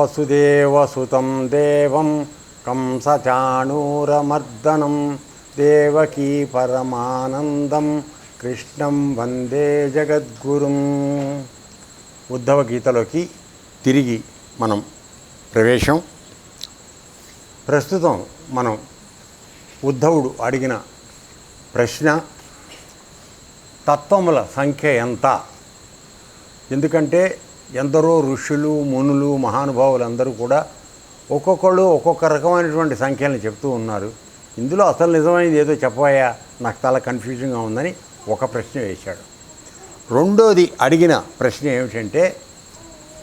వసుదేవసుతం దేవం కంసచాణూరమర్దనం దేవకీ పరమానందం కృష్ణం వందే జగద్గురుం. ఉద్ధవ గీతలోకి తిరిగి మనం ప్రవేశం. ప్రస్తుతం మనం ఉద్ధవుడు అడిగిన ప్రశ్న తత్వముల సంఖ్య ఎంత? ఎందుకంటే ఎందరో ఋషులు, మునులు, మహానుభావులు అందరూ కూడా ఒక్కొక్కళ్ళు ఒక్కొక్క రకమైనటువంటి సంఖ్యలను చెప్తూ ఉన్నారు. ఇందులో అసలు నిజమైనది ఏదో చెప్పబోయా, నాకు చాలా కన్ఫ్యూజింగ్గా ఉందని ఒక ప్రశ్న వేశాడు. రెండోది అడిగిన ప్రశ్న ఏమిటంటే,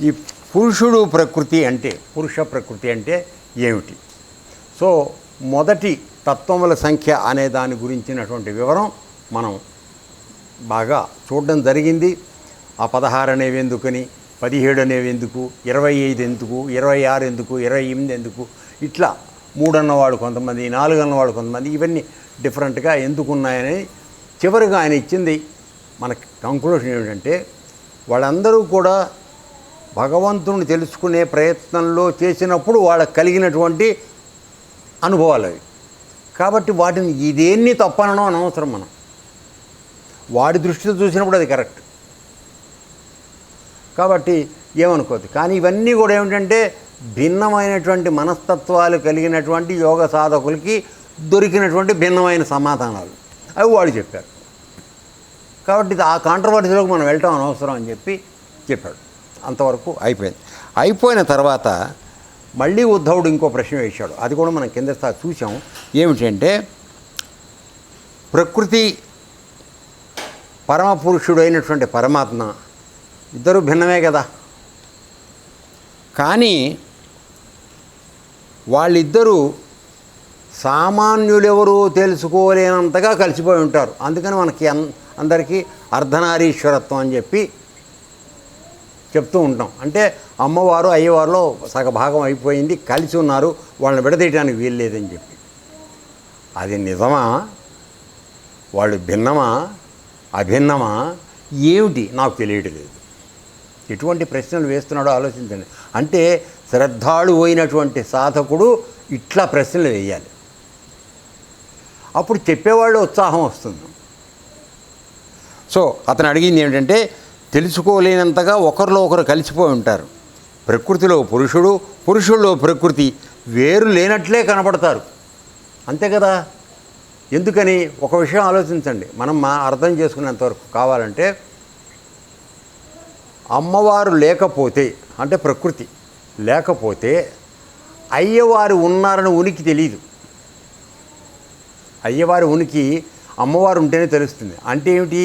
ఈ పురుషుడు ప్రకృతి అంటే, పురుష ప్రకృతి అంటే ఏమిటి? సో మొదటి తత్వముల సంఖ్య అనే దాని గురించినటువంటి వివరం మనం బాగా చూడడం జరిగింది. ఆ 16 అనేవి ఎందుకని, 17 అనేవి ఎందుకు, 25 ఎందుకు, 26 ఎందుకు, 28 ఎందుకు, ఇట్లా 3 అన్నవాడు కొంతమంది, 4 అన్నవాడు కొంతమంది, ఇవన్నీ డిఫరెంట్గా ఎందుకు ఉన్నాయని చివరిగా ఆయన ఇచ్చింది మనకి కంక్లూషన్ ఏమిటంటే, వాళ్ళందరూ కూడా భగవంతుని తెలుసుకునే ప్రయత్నంలో చేసినప్పుడు వాళ్ళకి కలిగినటువంటి అనుభవాలు అవి. కాబట్టి వాటిని ఇదేన్ని తప్పనడం అనవసరం. మనం వాడి దృష్టితో చూసినప్పుడు అది కరెక్ట్ కాబట్టి ఏమనుకోవద్దు. కానీ ఇవన్నీ కూడా ఏమిటంటే భిన్నమైనటువంటి మనస్తత్వాలు కలిగినటువంటి యోగ సాధకులకి దొరికినటువంటి భిన్నమైన సమాధానాలు అవి వాళ్ళు చెప్పారు. కాబట్టి ఆ కాంట్రవర్సీలోకి మనం వెళ్ళటం అనవసరం అని చెప్పాడు. అంతవరకు అయిపోయింది. అయిపోయిన తర్వాత మళ్ళీ ఉద్ధవుడు ఇంకో ప్రశ్న వేశాడు. అది కూడా మనం కింద చూసాం. ఏమిటంటే, ప్రకృతి పరమపురుషుడైనటువంటి పరమాత్మ ఇద్దరు భిన్నమే కదా. కానీ వాళ్ళిద్దరూ సామాన్యులెవరూ తెలుసుకోలేనంతగా కలిసిపోయి ఉంటారు. అందుకని మనకి అందరికీ అర్ధనారీశ్వరత్వం అని చెప్తూ ఉంటాం. అంటే అమ్మవారు అయ్యవారిలో సగభాగం అయిపోయింది, కలిసి ఉన్నారు, వాళ్ళని విడదీయడానికి వీలు లేదని చెప్పి. అది నిజమా? వాళ్ళు భిన్నమా, అభిన్నమా, ఏమిటి నాకు తెలియటం లేదు. ఎటువంటి ప్రశ్నలు వేస్తున్నాడో ఆలోచించండి. అంటే శ్రద్ధాళు అయినటువంటి సాధకుడు ఇట్లా ప్రశ్నలు వేయాలి. అప్పుడు చెప్పేవాళ్ళు ఉత్సాహం వస్తుంది. సో అతను అడిగింది ఏమిటంటే, తెలుసుకోలేనంతగా ఒకరిలో ఒకరు కలిసిపోయి ఉంటారు. ప్రకృతిలో పురుషుడు, పురుషుల్లో ప్రకృతి వేరు లేనట్లే కనపడతారు. అంతే కదా. ఎందుకని ఒక విషయం ఆలోచించండి. మనం అర్థం చేసుకునేంతవరకు కావాలంటే, అమ్మవారు లేకపోతే, అంటే ప్రకృతి లేకపోతే అయ్యవారు ఉన్నారని ఉనికి తెలియదు. అయ్యవారి ఉనికి అమ్మవారు ఉంటేనే తెలుస్తుంది. అంటే ఏమిటి?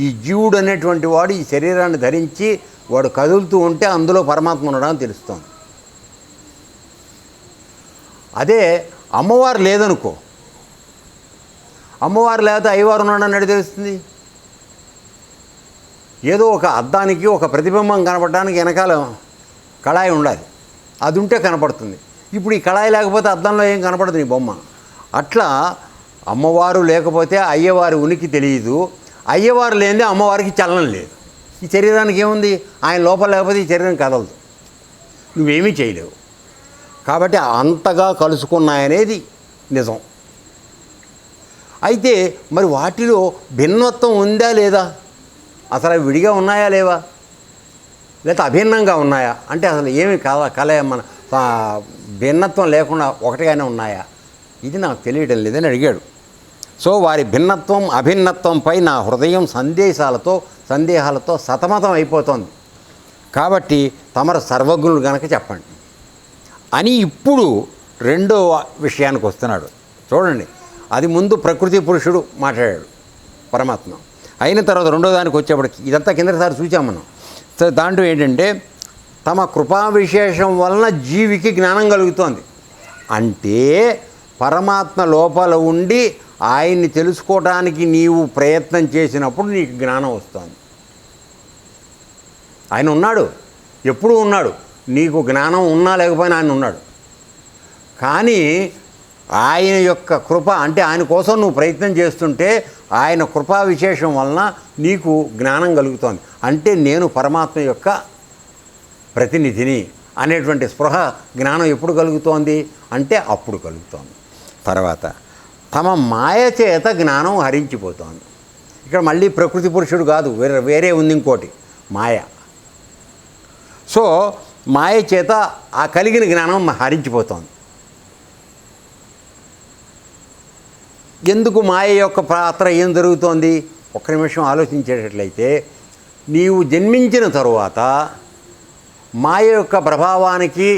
ఈ జీవుడు అనేటువంటి వాడు ఈ శరీరాన్ని ధరించి వాడు కదులుతూ ఉంటే అందులో పరమాత్మ ఉండడం తెలుస్తుంది. అదే అమ్మవారు లేదనుకో, అమ్మవారు లేకపోతే అయ్యవారు ఉన్నాడు అన్నట్టు తెలుస్తుంది. ఏదో ఒక అద్దానికి ఒక ప్రతిబింబం కనపడడానికి వెనకాల కళాయి ఉండాలి, అది ఉంటే కనపడుతుంది. ఇప్పుడు ఈ కళాయి లేకపోతే అద్దంలో ఏం కనపడదు నీ బొమ్మ. అట్లా అమ్మవారు లేకపోతే అయ్యవారి ఉనికి తెలియదు, అయ్యవారు లేనిదే అమ్మవారికి చలనం లేదు. ఈ శరీరానికి ఏముంది? ఆయన లోపల లేకపోతే ఈ శరీరం కదలదు, నువ్వేమీ చేయలేవు. కాబట్టి అంతగా కలుసుకున్నాయనేది నిజం. అయితే మరి వాటిలో భిన్నత్వం ఉందా లేదా? అసలు అవి విడిగా ఉన్నాయా లేవా, లేకపోతే అభిన్నంగా ఉన్నాయా? అంటే అసలు ఏమి కలయ మన భిన్నత్వం లేకుండా ఒకటిగానే ఉన్నాయా? ఇది నాకు తెలియడం లేదని అడిగాడు. సో వారి భిన్నత్వం అభిన్నత్వంపై నా హృదయం సందేహాలతో సతమతం అయిపోతుంది. కాబట్టి తమరు సర్వజ్ఞులు గనక చెప్పండి అని ఇప్పుడు రెండో విషయానికి వస్తున్నాడు. చూడండి, అది ముందు ప్రకృతి పురుషుడు మాట్లాడాడు పరమాత్మ. అయిన తర్వాత రెండో దానికి వచ్చేప్పటికి ఇదంతా కిందసారి చూసాం మనం. సో దాంట్లో ఏంటంటే, తమ కృపా విశేషం వలన జీవికి జ్ఞానం కలుగుతోంది. అంటే పరమాత్మ లోపల ఉండి ఆయన్ని తెలుసుకోవడానికి నీవు ప్రయత్నం చేసినప్పుడు నీకు జ్ఞానం వస్తుంది. ఆయన ఉన్నాడు, ఎప్పుడూ ఉన్నాడు. నీకు జ్ఞానం ఉన్నా లేకపోయినా ఆయన ఉన్నాడు. కానీ ఆయన యొక్క కృప, అంటే ఆయన కోసం నువ్వు ప్రయత్నం చేస్తుంటే ఆయన కృపా విశేషం వలన నీకు జ్ఞానం కలుగుతోంది. అంటే నేను పరమాత్మ యొక్క ప్రతినిధిని అనేటువంటి స్పృహ జ్ఞానం ఎప్పుడు కలుగుతోంది అంటే అప్పుడు కలుగుతోంది. తర్వాత తమ మాయ చేత జ్ఞానం హరించిపోతోంది. ఇక్కడ మళ్ళీ ప్రకృతి పురుషుడు కాదు, వేరే ఉంది ఇంకోటి మాయ. సో మాయ చేత ఆ కలిగిన జ్ఞానం హరించిపోతోంది. ఎందుకు మాయ యొక్క పాత్ర ఏం జరుగుతోంది? ఒక్క నిమిషం ఆలోచించేటట్లయితే, నీవు జన్మించిన తరువాత మాయ యొక్క ప్రభావానికి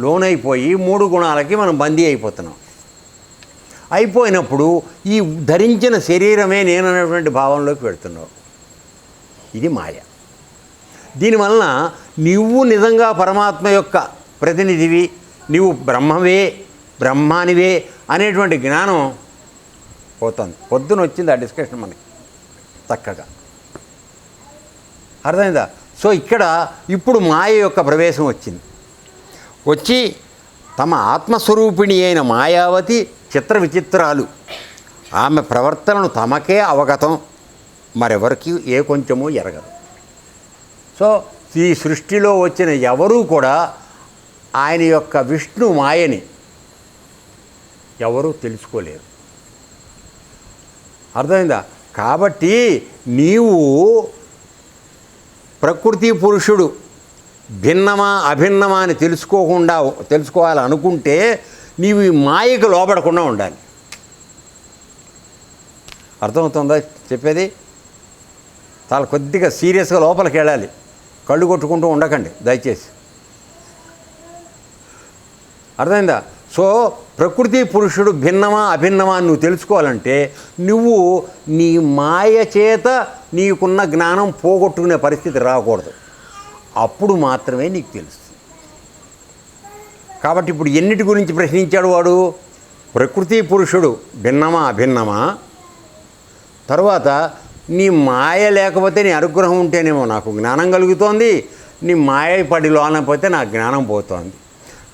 లోనైపోయి 3 గుణాలకి మనం బందీ అయిపోతున్నాం. అయిపోయినప్పుడు ఈ ధరించిన శరీరమే నేననేటువంటి భావంలోకి పెడుతున్నావు. ఇది మాయ. దీనివలన నువ్వు నిజంగా పరమాత్మ యొక్క ప్రతినిధివి, నీవు బ్రహ్మానివే అనేటువంటి జ్ఞానం పోతుంది. పొద్దున వచ్చింది ఆ డిస్కషన్ మనకి చక్కగా అర్థమైందా? సో ఇక్కడ ఇప్పుడు మాయ యొక్క ప్రవేశం వచ్చింది. వచ్చి తమ ఆత్మస్వరూపిణి అయిన మాయావతి చిత్ర విచిత్రాలు, ఆమె ప్రవర్తనను తమకే అవగతం, మరెవరికి ఏ కొంచెమూ ఎరగదు. సో ఈ సృష్టిలో వచ్చిన ఎవరూ కూడా ఆయన యొక్క విష్ణు మాయని ఎవరూ తెలుసుకోలేరు. అర్థమైందా? కాబట్టి నీవు ప్రకృతి పురుషుడు భిన్నమా అభిన్నమా అని తెలుసుకోవాలనుకుంటే నీవు ఈ మాయకు లోబడకుండా ఉండాలి. అర్థమవుతుందా చెప్పేది? చాలా కొద్దిగా సీరియస్గా లోపలికి వెళ్ళాలి. కళ్ళు కొట్టుకుంటూ ఉండకండి దయచేసి. అర్థమైందా? సో ప్రకృతి పురుషుడు భిన్నమా అభిన్నమా అని నువ్వు తెలుసుకోవాలంటే నువ్వు నీ మాయ చేత నీకున్న జ్ఞానం పోగొట్టుకునే పరిస్థితి రాకూడదు. అప్పుడు మాత్రమే నీకు తెలుస్తుంది. కాబట్టి ఇప్పుడు ఎన్నిటి గురించి ప్రశ్నించాడు వాడు? ప్రకృతి పురుషుడు భిన్నమా అభిన్నమా, తర్వాత నీ మాయ లేకపోతే నీ అనుగ్రహం ఉంటేనేమో నాకు జ్ఞానం కలుగుతోంది, నీ మాయ పడి లోనపోతే నాకు జ్ఞానం పోతోంది.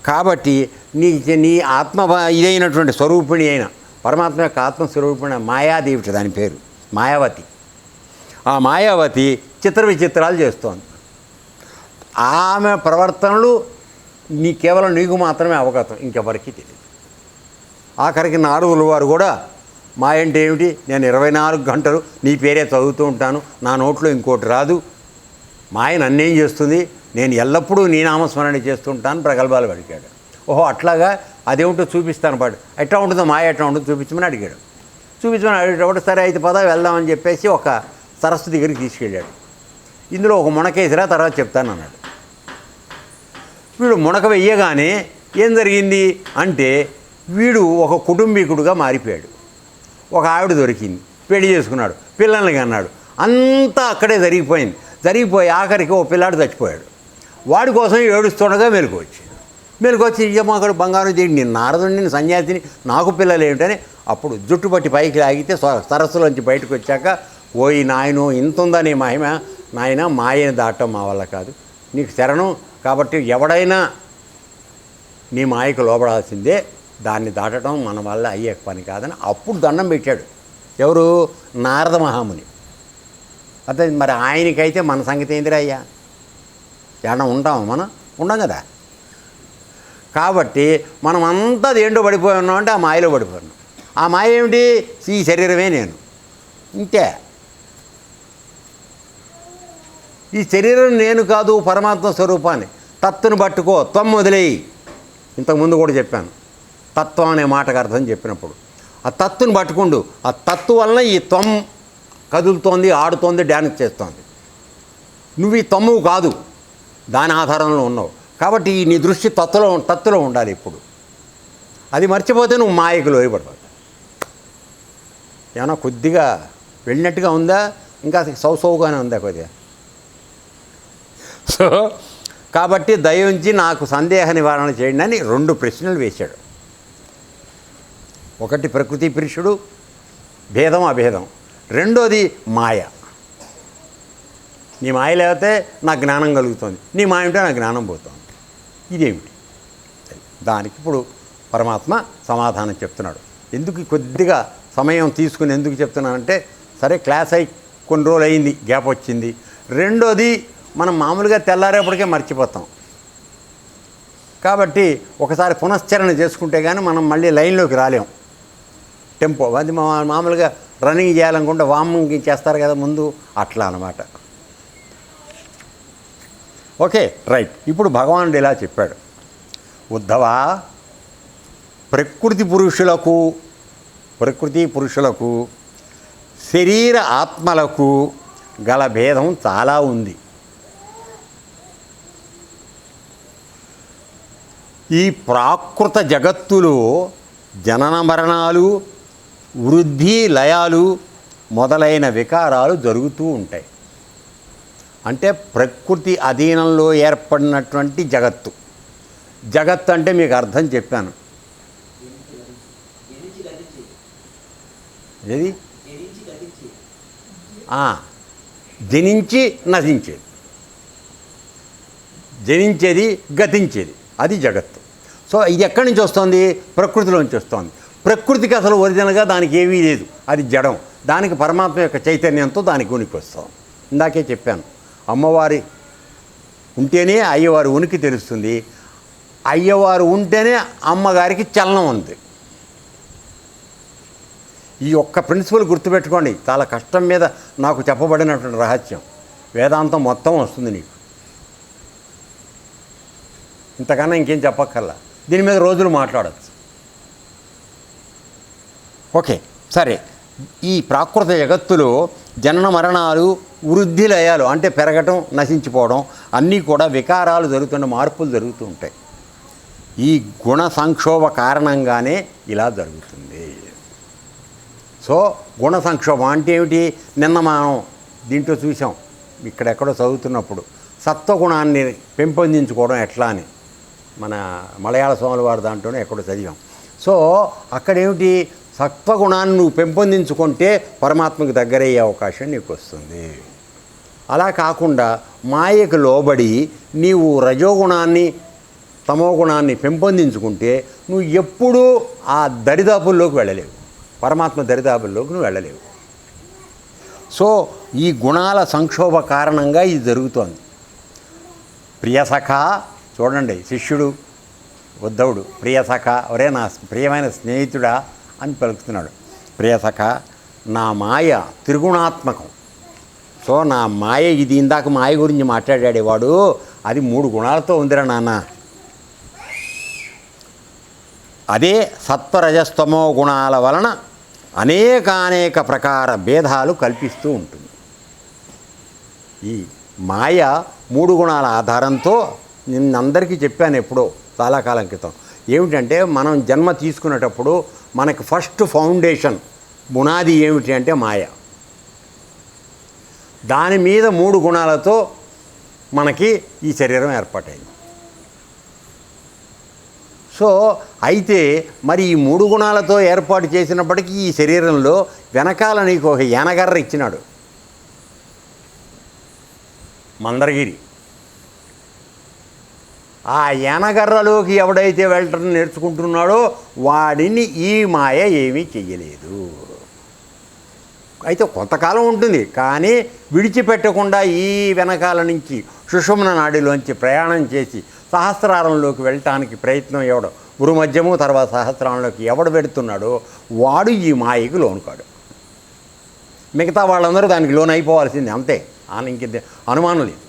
కాబట్టి నీ ఆత్మ ఇదైనటువంటి స్వరూపిణి అయిన పరమాత్మ యొక్క ఆత్మస్వరూపిణి మాయాదేవి, దాని పేరు మాయావతి. ఆ మాయావతి చిత్ర విచిత్రాలు చేస్తోంది. ఆమె ప్రవర్తనలు కేవలం నీకు మాత్రమే అవగతం, ఇంకెవరికి తెలియదు. ఆఖరికి నారదుల వారు కూడా మాయ అంటే ఏమిటి, నేను 24 గంటలు నీ పేరే చదువుతూ ఉంటాను, నా నోట్లో ఇంకోటి రాదు, మాయ నన్నేం చేస్తుంది, నేను ఎల్లప్పుడూ నీ నామస్మరణ చేస్తుంటాను ప్రగల్భాలు అడిగాడు. ఓహో అట్లాగా, అదేమిటో చూపిస్తాను పాడు, ఎట్లా ఉంటుందో మాయ ఎట్లా ఉంటుందో చూపించమని అడిగాడు. చూపించమని అడిగేటప్పుడు సరే అయితే పద వెళ్దామని చెప్పేసి ఒక సరస్సు దగ్గరికి తీసుకెళ్ళాడు. ఇందులో ఒక మునకేసిరా తర్వాత చెప్తాను అన్నాడు. వీడు మునక వెయ్యగానే ఏం జరిగింది అంటే వీడు ఒక కుటుంబీకుడుగా మారిపోయాడు. ఒక ఆవిడ దొరికింది, పెళ్లి చేసుకున్నాడు, పిల్లల్ని అన్నాడు, అంతా అక్కడే జరిగిపోయి ఆఖరికి ఓ పిల్లాడు చచ్చిపోయాడు. వాడి కోసం ఏడుస్తుండగా మెలుకొచ్చి ఇయ్యమ్మగాడు బంగారం చేయండి, నేను నారదుని, నేను సన్యాసిని, నాకు పిల్లలు ఏమిటని అప్పుడు జుట్టు పట్టి పైకి లాగితే సరస్సులోంచి బయటకు వచ్చాక, ఓయి నాయనో ఇంత ఉందా నీ మహిమ, నాయన మాయని దాటం మా వల్ల కాదు, నీకు శరణం, కాబట్టి ఎవడైనా నీ మాయకు లోబడాల్సిందే, దాన్ని దాటడం మన వల్ల అయ్యే పని కాదని అప్పుడు దండం పెట్టాడు. ఎవరు? నారద మహాముని. అదే మరి ఆయనకైతే మన సంగతి ఏందిరా అయ్యా, ఏమన్నా ఉంటాము, మనం ఉండం కదా. కాబట్టి మనం అంతా దేంట్లో పడిపోయి ఉన్నాం అంటే ఆ మాయలో పడిపోయి ఉన్నాం. ఆ మాయ ఏమిటి? ఈ శరీరమే నేను, ఇంతే. ఈ శరీరం నేను కాదు, పరమాత్మ స్వరూపాన్ని. తత్తును పట్టుకో, త్వం వదిలేయి. ఇంతకుముందు కూడా చెప్పాను, తత్వం అనే మాటకు అర్థం చెప్పినప్పుడు ఆ తత్తును పట్టుకుండు. ఆ తత్తు వలన ఈ త్వం కదులుతోంది, ఆడుతోంది, డ్యాన్స్ చేస్తోంది. నువ్వు ఈ తమ్మువు కాదు, దాని ఆధారంలో ఉన్నావు. కాబట్టి నీ దృష్టి తత్తులో ఉండాలి ఇప్పుడు. అది మర్చిపోతే నువ్వు మాయకు లోయపడతావు. ఏమన్నా కొద్దిగా వెళ్ళినట్టుగా ఉందా, ఇంకా సౌసౌగానే ఉందా కొద్దిగా? సో కాబట్టి దయించి నాకు సందేహ నివారణ చేయండి అని 2 ప్రశ్నలు వేశాడు. ఒకటి ప్రకృతి పురుషుడు, భేదం అభేదం. రెండోది మాయ. నీ మాయ లేకపోతే నాకు జ్ఞానం కలుగుతుంది, నీ మాయ ఉంటే నాకు జ్ఞానం పోతుంది. ఇదేమిటి? దానికి ఇప్పుడు పరమాత్మ సమాధానం చెప్తున్నాడు. ఎందుకు కొద్దిగా సమయం తీసుకుని ఎందుకు చెప్తున్నానంటే, సరే క్లాస్ అయి కొన్ని రోజులు అయింది, గ్యాప్ వచ్చింది. రెండోది మనం మామూలుగా తెల్లారేపటికే మర్చిపోతాం. కాబట్టి ఒకసారి పునశ్చరణ చేసుకుంటే కానీ మనం మళ్ళీ లైన్లోకి రాలేం. టెంపో అది మామూలుగా రన్నింగ్ చేయాలనుకుంటే వార్మింగ్ చేస్తారు కదా ముందు, అట్లా అన్నమాట. Okay, right. ఇప్పుడు భగవానుడు ఇలా చెప్పాడు, ఉద్ధవా, ప్రకృతి పురుషులకు శరీర ఆత్మలకు గల భేదం చాలా ఉంది. ఈ ప్రాకృత జగత్తులో జనన మరణాలు, వృద్ధి లయాలు మొదలైన వికారాలు జరుగుతూ ఉంటాయి. అంటే ప్రకృతి అధీనంలో ఏర్పడినటువంటి జగత్తు అంటే మీకు అర్థం చెప్పాను. ఏది జనించి నశించేది, జనించేది గతించేది, అది జగత్తు. సో ఇది ఎక్కడి నుంచి వస్తుంది? ప్రకృతిలోంచి వస్తుంది. ప్రకృతికి అసలు ఒరిజినల్గా దానికి ఏమీ లేదు, అది జడం. దానికి పరమాత్మ యొక్క చైతన్యంతో దానికి ఉనికి వస్తాం. ఇందాకే చెప్పాను, అమ్మవారి ఉంటేనే అయ్యవారి ఉనికి తెలుస్తుంది, అయ్యవారు ఉంటేనే అమ్మగారికి చలనం ఉంది. ఈ ఒక్క ప్రిన్సిపల్ గుర్తుపెట్టుకోండి. చాలా కష్టం మీద నాకు చెప్పబడినటువంటి రహస్యం. వేదాంతం మొత్తం వస్తుంది నీకు, ఇంతకన్నా ఇంకేం చెప్పక్కర్లా. దీని మీద రోజులు మాట్లాడచ్చు. ఓకే, సరే. ఈ ప్రాకృత జగత్తులో జనన మరణాలు, వృద్ధి లయాలు అంటే పెరగటం, నశించిపోవడం అన్నీ కూడా వికారాలు జరుగుతున్న మార్పులు జరుగుతూ ఉంటాయి. ఈ గుణ సంక్షోభ కారణంగానే ఇలా జరుగుతుంది. సో గుణ సంక్షోభం అంటే ఏమిటి? నిన్న మనం దీంట్లో చూసాం, ఇక్కడెక్కడో చదువుతున్నప్పుడు సత్వగుణాన్ని పెంపొందించుకోవడం ఎట్లా అని మన మలయాళ స్వాముల వారి దాంట్లోనే ఎక్కడో చదివాం. సో అక్కడేమిటి, సత్వగుణాన్ని నువ్వు పెంపొందించుకుంటే పరమాత్మకు దగ్గరయ్యే అవకాశం నీకు వస్తుంది. అలా కాకుండా మాయకు లోబడి నీవు రజోగుణాన్ని, తమోగుణాన్ని పెంపొందించుకుంటే నువ్వు ఎప్పుడూ ఆ దరిదాపుల్లోకి వెళ్ళలేవు, పరమాత్మ దరిదాపుల్లోకి నువ్వు వెళ్ళలేవు. సో ఈ గుణాల సంక్షోభ కారణంగా ఇది జరుగుతోంది. ప్రియసఖ, చూడండి, శిష్యుడు ఉద్ధవుడు ప్రియసఖ, ఒరే నా ప్రియమైన స్నేహితుడా అని పలుకుతున్నాడు. ప్రియసఖ, నా మాయ త్రిగుణాత్మకం. సో నా మాయ ఇది, ఇందాక మాయ గురించి మాట్లాడేవాడు, అది 3 గుణాలతో ఉందిరా నాన్న. అదే సత్వరజస్తమో గుణాల వలన అనేక ప్రకార భేదాలు కల్పిస్తూ ఉంటుంది. ఈ మాయ 3 గుణాల ఆధారంతో నిన్నందరికీ చెప్పాను ఎప్పుడో చాలా కాలం క్రితం. ఏమిటంటే మనం జన్మ తీసుకునేటప్పుడు మనకి ఫస్ట్ ఫౌండేషన్ పునాది ఏమిటి అంటే మాయ. దాని మీద 3 గుణాలతో మనకి ఈ శరీరం ఏర్పాటైంది. సో అయితే మరి ఈ 3 గుణాలతో ఏర్పాటు చేసినప్పటికీ ఈ శరీరంలో వెనకాల నీకు ఒక యానగర్ర ఇచ్చినాడు, మందరగిరి. ఆ యానగర్రలోకి ఎవడైతే వెళ్ళటం నేర్చుకుంటున్నాడో వాడిని ఈ మాయ ఏమీ చెయ్యలేదు. అయితే కొంతకాలం ఉంటుంది, కానీ విడిచిపెట్టకుండా ఈ వెనకాల నుంచి సుషుమ్న నాడిలోంచి ప్రయాణం చేసి సహస్రారంలోకి వెళ్ళటానికి ప్రయత్నం ఎవడు గురుమధ్యము తర్వాత సహస్రారంలోకి ఎవడు పెడుతున్నాడో వాడు ఈ మాయకు లోను కాడు. మిగతా వాళ్ళందరూ దానికి లోన్ అయిపోవాల్సిందే, అంతే, ఇంక అనుమానం లేదు.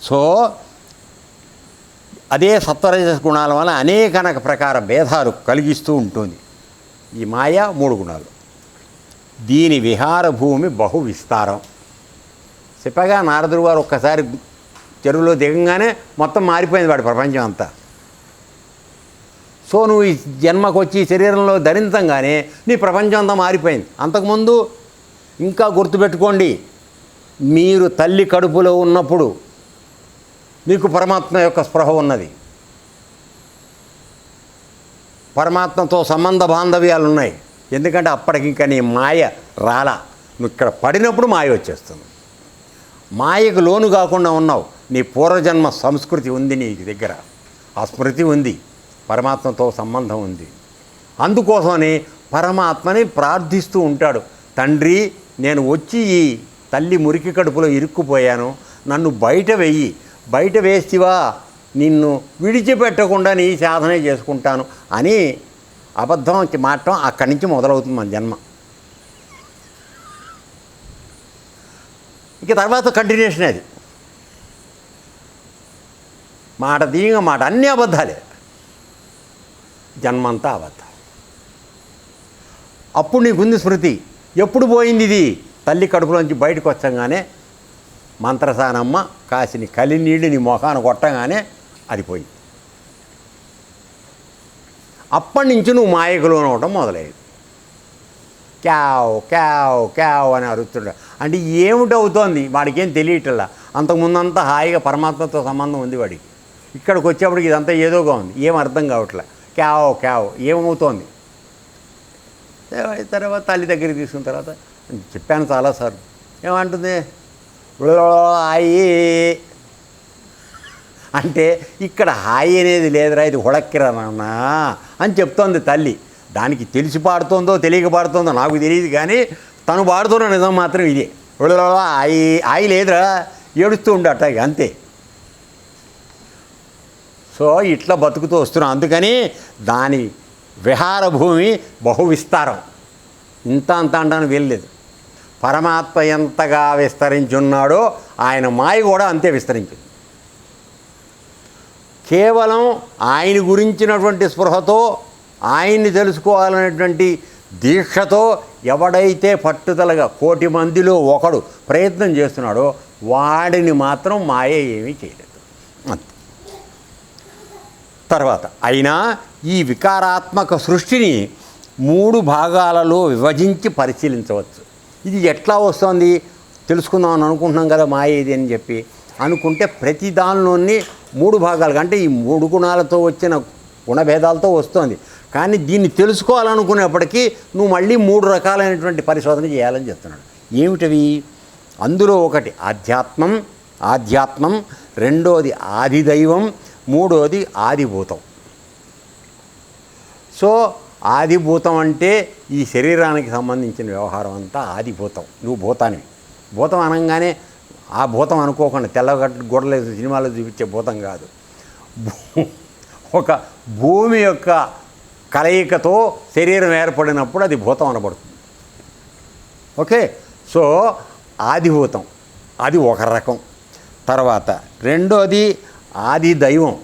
సో అదే సత్వరజ గుణాల వల్ల అనేక ప్రకార భేదాలు కలిగిస్తూ ఉంటుంది ఈ మాయ 3 గుణాలు. దీని విహార భూమి బహు విస్తారం. చెప్పగా నారదుడు వారు ఒక్కసారి చెరువులో దిగంగానే మొత్తం మారిపోయింది వాడి ప్రపంచం అంతా. సో నువ్వు ఈ జన్మకు వచ్చి శరీరంలో ధరించంగానే నీ ప్రపంచం అంతా మారిపోయింది. అంతకుముందు ఇంకా గుర్తుపెట్టుకోండి, మీరు తల్లి కడుపులో ఉన్నప్పుడు మీకు పరమాత్మ యొక్క స్పృహ ఉన్నది, పరమాత్మతో సంబంధ బాంధవ్యాలు ఉన్నాయి. ఎందుకంటే అప్పటికి ఇంకా నీ మాయ రాలా, నువ్వు ఇక్కడ పడినప్పుడు మాయ వచ్చేస్తుంది. మాయకు లోను కాకుండా ఉన్నావు, నీ పూర్వజన్మ సంస్కృతి ఉంది నీ దగ్గర, ఆ స్మృతి ఉంది, పరమాత్మతో సంబంధం ఉంది. అందుకోసమని పరమాత్మని ప్రార్థిస్తూ ఉంటాడు, తండ్రి నేను వచ్చి ఈ తల్లి మురికి కడుపులో ఇరుక్కుపోయాను, నన్ను బయట వేయి, బయట వేస్తివా నిన్ను విడిచిపెట్టకుండా నీ సాధనే చేసుకుంటాను అని అబద్ధం మాటం అక్కడి నుంచి మొదలవుతుంది మన జన్మ. ఇక తర్వాత కంటిన్యూషన్ అది. మాట దీంగ మాట అన్నీ అబద్ధాలే, జన్మంతా అబద్ధాలు. అప్పుడు నీకుంది స్మృతి. ఎప్పుడు పోయింది ఇది? తల్లి కడుపులోంచి బయటకు వచ్చంగానే మంత్రసానమ్మ కాసిని కలినీళ్ళు నీ మొఖాన కొట్టగానే అది పోయింది. అప్పటి నుంచి నువ్వు మాయకు లోనవటం మొదలయ్యేది. క్యావ్ క్యావ్ క్యావ్ అని అరుస్తుండే. అంటే ఏమిటవుతోంది వాడికి ఏం తెలియటల్లా. అంతకుముందంతా హాయిగా పరమాత్మతో సంబంధం ఉంది వాడికి. ఇక్కడికి వచ్చేప్పటికి ఇదంతా ఏదోగా ఉంది, ఏం అర్థం కావట్లే. క్యావ్ క్యావ్ ఏమవుతోంది. తర్వాత తల్లి దగ్గరికి తీసుకున్న తర్వాత చెప్పాను చాలాసార్లు, ఏమంటుంది హాయి అంటే ఇక్కడ హాయి అనేది లేదురా, ఇది హుళక్కిరనా అని చెప్తోంది తల్లి. దానికి తెలిసి పాడుతోందో తెలియక పాడుతోందో నాకు తెలియదు, కానీ తను పాడుతున్న నిజం మాత్రం ఇదే. హాయి హాయి లేదురా, ఏడుస్తూ ఉండట అంతే. సో ఇట్లా బతుకుతూ వస్తున్నాం. అందుకని దాని విహార భూమి బహు విస్తారం. ఇంత అంత అంటాను వెళ్ళలేదు. పరమాత్మ ఎంతగా విస్తరించున్నాడో ఆయన మాయ కూడా అంతే విస్తరించింది. కేవలం ఆయన గురించినటువంటి స్పృహతో, ఆయన్ని తెలుసుకోవాలనేటువంటి దీక్షతో ఎవడైతే పట్టుదలగా 1,000,000 మందిలో ఒకడు ప్రయత్నం చేస్తున్నాడో వాడిని మాత్రం మాయ ఏమీ చేయలేదు. అంతే. తర్వాత అయినా ఈ వికారాత్మక సృష్టిని 3 భాగాలలో విభజించి పరిశీలించవచ్చు. ఇది ఎట్లా వస్తుంది తెలుసుకుందామని అనుకుంటున్నాం కదా మాయ ఇది అని చెప్పి అనుకుంటే, ప్రతి దానిలోని 3 భాగాలుగా, అంటే ఈ 3 గుణాలతో వచ్చిన గుణభేదాలతో వస్తుంది. కానీ దీన్ని తెలుసుకోవాలనుకునేప్పటికీ నువ్వు మళ్ళీ 3 రకాలైనటువంటి పరిశోధన చేయాలని చెప్తున్నాడు. ఏమిటవి? అందులో ఒకటి ఆధ్యాత్మం, రెండోది ఆదిదైవం, మూడోది ఆదిభూతం. సో ఆదిభూతం అంటే ఈ శరీరానికి సంబంధించిన వ్యవహారం అంతా ఆదిభూతం. నువ్వు భూతానివి. భూతం అనగానే ఆ భూతం అనుకోకుండా తెల్లగడ్డ గొడవలు సినిమాలో చూపించే భూతం కాదు. ఒక భూమి యొక్క కలయికతో శరీరం ఏర్పడినప్పుడు అది భూతం అనబడుతుంది. ఓకే. సో ఆదిభూతం అది ఒక రకం. తర్వాత రెండోది ఆది దైవం,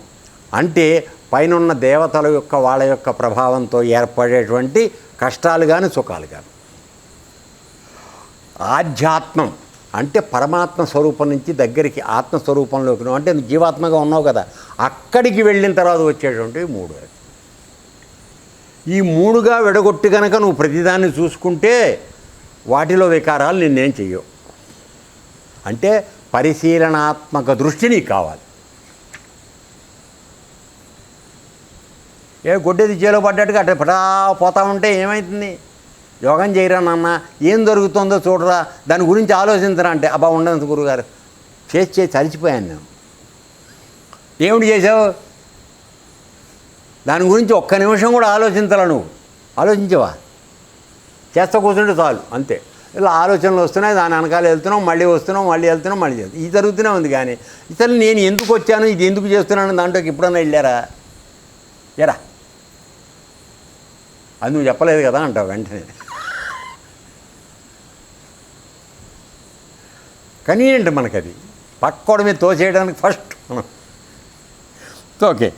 అంటే పైనున్న దేవతల యొక్క వాళ్ళ యొక్క ప్రభావంతో ఏర్పడేటువంటి కష్టాలు కానీ సుఖాలు కానీ. ఆధ్యాత్మం అంటే పరమాత్మ స్వరూపం నుంచి దగ్గరికి ఆత్మస్వరూపంలోకి, అంటే నువ్వు జీవాత్మగా ఉన్నావు కదా, అక్కడికి వెళ్ళిన తర్వాత వచ్చేటువంటి 3. ఈ 3గా విడగొట్టి కనుక నువ్వు ప్రతిదాన్ని చూసుకుంటే వాటిలో వికారాలు నిన్నేం చెయ్యవు. అంటే పరిశీలనాత్మక దృష్టి నీకు కావాలి. గొడ్డేది చేలో పడ్డట్టుగా అట్లా పటా పోతా ఉంటే ఏమవుతుంది? యోగం చేయరా నాన్న, ఏం జరుగుతుందో చూడరా, దాని గురించి ఆలోచించరా అంటే అబ్బా ఉండదు గురుగారు, చేసి చలిచిపోయాను నేను. ఏమిటి చేసావు? దాని గురించి ఒక్క నిమిషం కూడా ఆలోచించాలా? నువ్వు ఆలోచించవా? చేస్తా కూర్చుంటే చాలు అంతే. ఇలా ఆలోచనలు వస్తున్నాయి, దాని వెనకాల వెళ్తున్నాం, మళ్ళీ వస్తున్నాం, మళ్ళీ వెళ్తున్నాం, మళ్ళీ చేస్తాం. ఇది జరుగుతూనే ఉంది. కానీ ఇతను నేను ఎందుకు వచ్చాను, ఇది ఎందుకు చేస్తున్నాను దాంట్లోకి ఎప్పుడన్నా వెళ్ళారా? ఎరా అది నువ్వు చెప్పలేదు కదా అంటావు వెంటనే. కన్వీనియంట్ మనకది, పక్కోడ మీద తోచేయడానికి ఫస్ట్ మనం. ఓకే.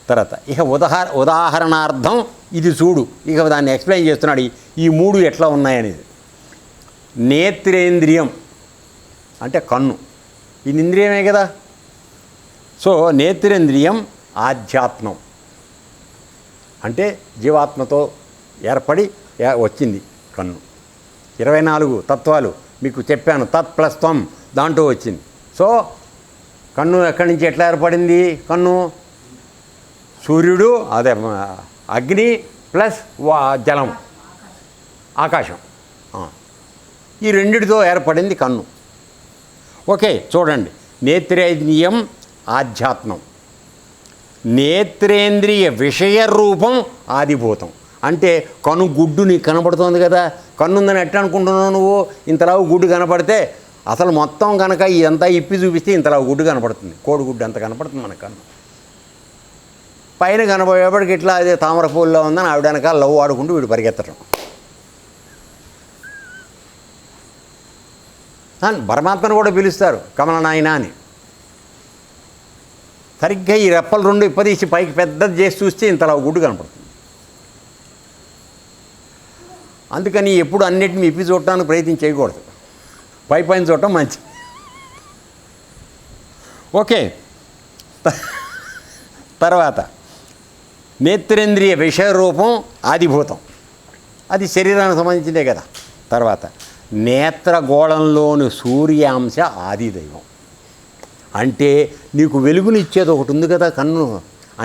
తర్వాత ఇక ఉదాహరణార్థం ఇది చూడు. ఇక దాన్ని ఎక్స్ప్లెయిన్ చేస్తున్నాడు ఈ 3 ఎట్లా ఉన్నాయనేది. నేత్రేంద్రియం అంటే కన్ను, ఇది ఇంద్రియమే కదా. సో నేత్రేంద్రియం ఆధ్యాత్మం అంటే జీవాత్మతో ఏర్పడి వచ్చింది కన్ను. 24 తత్వాలు మీకు చెప్పాను, తత్ ప్లస్ త్వం దాంట్లో వచ్చింది. సో కన్ను ఎక్కడి నుంచి ఎట్లా ఏర్పడింది? కన్ను సూర్యుడు, అదే అగ్ని ప్లస్ జలం, ఆకాశం, ఈ రెండిటితో ఏర్పడింది కన్ను. ఓకే. చూడండి, నేత్రేంద్రియం ఆధ్యాత్మం, నేత్రేంద్రియ విషయ రూపం ఆదిభూతం. అంటే కన్ను గుడ్డు నీకు కనపడుతోంది కదా, కన్నుందని ఎట్లా అనుకుంటున్నావు నువ్వు? ఇంతలావు గుడ్డు కనపడితే అసలు మొత్తం కనుక ఇదంతా ఇప్పి చూపిస్తే ఇంతలా గుడ్డు కనపడుతుంది, కోడిగుడ్డు అంత కనపడుతుంది మన కన్ను. పైన కనబోయేపటికి ఇట్లా అదే తామర పూల్లో ఉందని ఆవిడ వెనకాల లవ్ ఆడుకుంటూ వీడు పరిగెత్తడం. పరమాత్మను కూడా పిలుస్తారు కమల నాయన అని. సరిగ్గా ఈ రెప్పలు రెండు ఇప్పదీసి పైకి పెద్దది చేసి చూస్తే ఇంతలా గుడ్డు కనపడుతుంది. అందుకని ఎప్పుడు అన్నిటిని ఇప్పి చూడటానికి ప్రయత్నం చేయకూడదు, పైన చూడటం మంచిది. ఓకే, తర్వాత నేత్రేంద్రియ విషయ రూపం ఆదిభూతం, అది శరీరానికి సంబంధించిందే కదా. తర్వాత నేత్రగోళంలోని సూర్యాంశ ఆదిదైవం, అంటే నీకు వెలుగునిచ్చేది ఒకటి ఉంది కదా కన్ను,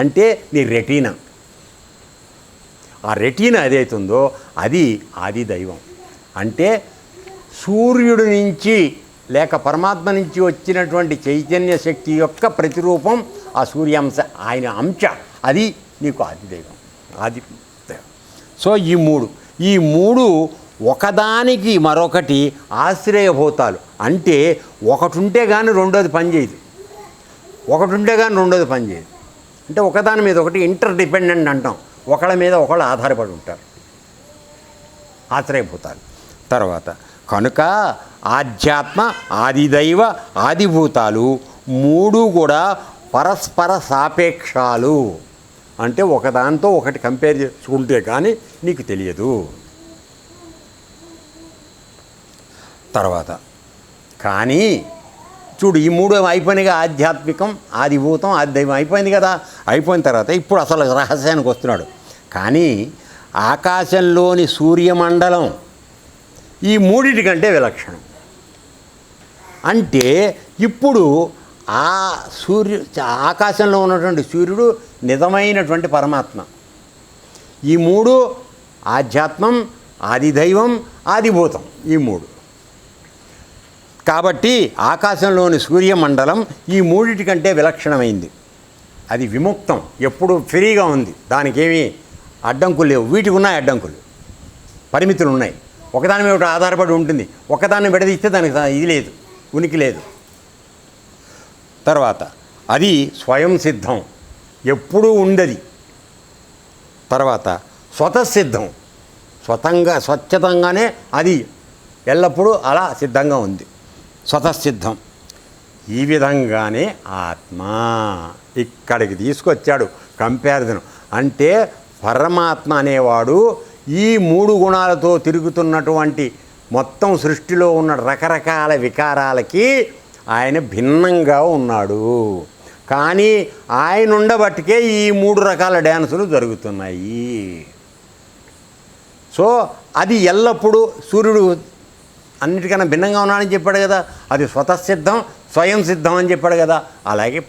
అంటే నీ రెటీనా. ఆ రెటీనా ఏదైతుందో అది ఆదిదైవం. అంటే సూర్యుడి నుంచి లేక పరమాత్మ నుంచి వచ్చినటువంటి చైతన్య శక్తి యొక్క ప్రతిరూపం ఆ సూర్యాంశ, ఆయన అంశ, అది నీకు ఆదిదైవం, ఆది. సో ఈ మూడు ఒకదానికి మరొకటి ఆశ్రయభూతాలు. అంటే ఒకటి ఉంటే కానీ రెండోది పనిచేయదు, ఒకటి ఉంటే కానీ రెండోది పనిచేయదు. అంటే ఒకదాని మీద ఒకటి ఇంటర్ డిపెండెంట్ అంటాం, ఒకళ్ళ మీద ఒకళ్ళు ఆధారపడి ఉంటారు, ఆశ్రయభూతాలు. తర్వాత కనుక ఆధ్యాత్మ, ఆదిదైవ, ఆదిభూతాలు మూడు కూడా పరస్పర సాపేక్షాలు. అంటే ఒకదాంతో ఒకటి కంపేర్ చేసుకుంటే కానీ నీకు తెలియదు. తర్వాత కానీ చూడు, ఈ మూడు అయిపోయినాయిగా, ఆధ్యాత్మికం, ఆదిభూతం, ఆదిదైవం అయిపోయింది కదా. అయిపోయిన తర్వాత ఇప్పుడు అసలు రహస్యానికి వస్తున్నాడు. కానీ ఆకాశంలోని సూర్యమండలం ఈ మూడిటికంటే విలక్షణం. అంటే ఇప్పుడు ఆ ఆకాశంలో ఉన్నటువంటి సూర్యుడు నిజమైనటువంటి పరమాత్మ. ఈ మూడు ఆధ్యాత్మం, ఆదిదైవం, ఆదిభూతం, ఈ మూడు. కాబట్టి ఆకాశంలోని సూర్యమండలం ఈ మూడిటికంటే విలక్షణమైంది. అది విముక్తం, ఎప్పుడు ఫ్రీగా ఉంది, దానికి ఏమీ అడ్డంకులు లేవు. వీటికి ఉన్నాయి అడ్డంకులు, పరిమితులు ఉన్నాయి. ఒకదాని మీద ఒకటి ఆధారపడి ఉంటుంది, ఒకదాన్ని విడదీస్తే దానికి ఇది లేదు, ఉనికి లేదు. తర్వాత అది స్వయం సిద్ధం, ఎప్పుడూ ఉండది. తర్వాత స్వతసిద్ధం, స్వచ్ఛతంగానే అది ఎల్లప్పుడూ అలా సిద్ధంగా ఉంది, స్వతసిద్ధం. ఈ విధంగానే ఆత్మ ఇక్కడికి తీసుకొచ్చాడు కంపారిజన్. అంటే పరమాత్మ అనేవాడు ఈ మూడు గుణాలతో తిరుగుతున్నటువంటి మొత్తం సృష్టిలో ఉన్న రకరకాల వికారాలకి ఆయన భిన్నంగా ఉన్నాడు. కానీ ఆయన ఉండబట్టికే ఈ మూడు రకాల డ్యాన్సులు జరుగుతున్నాయి. సో అది ఎల్లప్పుడూ సూర్యుడు అన్నిటికన్నా భిన్నంగా ఉన్నాడని చెప్పాడు కదా, అది స్వతసిద్ధం, స్వయం సిద్ధం అని చెప్పాడు కదా. అలాగే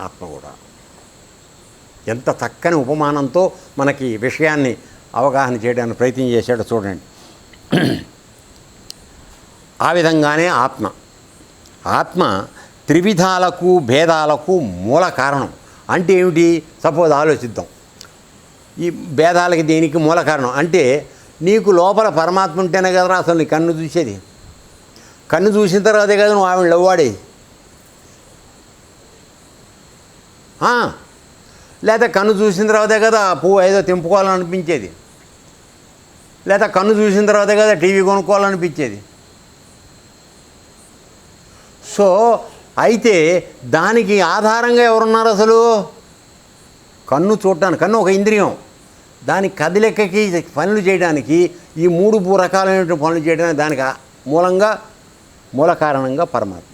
ఆత్మ కూడా ఎంత చక్కని ఉపమానంతో మనకి విషయాన్ని అవగాహన చేయడానికి ప్రయత్నం చేశాడో చూడండి. ఆ విధంగానే ఆత్మ త్రివిధాలకు భేదాలకు మూల కారణం. అంటే ఏమిటి? సపోజ్ ఆలోచిద్దాం, ఈ భేదాలకి దేనికి మూల కారణం అంటే నీకు లోపల పరమాత్మ ఉంటేనే కదరా అసలు నీ కన్ను చూసేది. కన్ను చూసిన తర్వాతే కదా నువ్వు ఆవిడ లవ్వాడేది. లేదా కన్ను చూసిన తర్వాతే కదా ఆ పువ్వు ఏదో తెంపుకోవాలనిపించేది, లేదా కన్ను చూసిన తర్వాతే కదా టీవీ కొనుక్కోవాలనిపించేది. సో అయితే దానికి ఆధారంగా ఎవరున్నారు అసలు? కన్ను చూడటానికి, కన్ను ఒక ఇంద్రియం, దాని కదిలెక్కకి పనులు చేయడానికి, ఈ మూడు రకాలైన పనులు చేయడానికి దానికి మూల కారణంగా పరమాత్మ.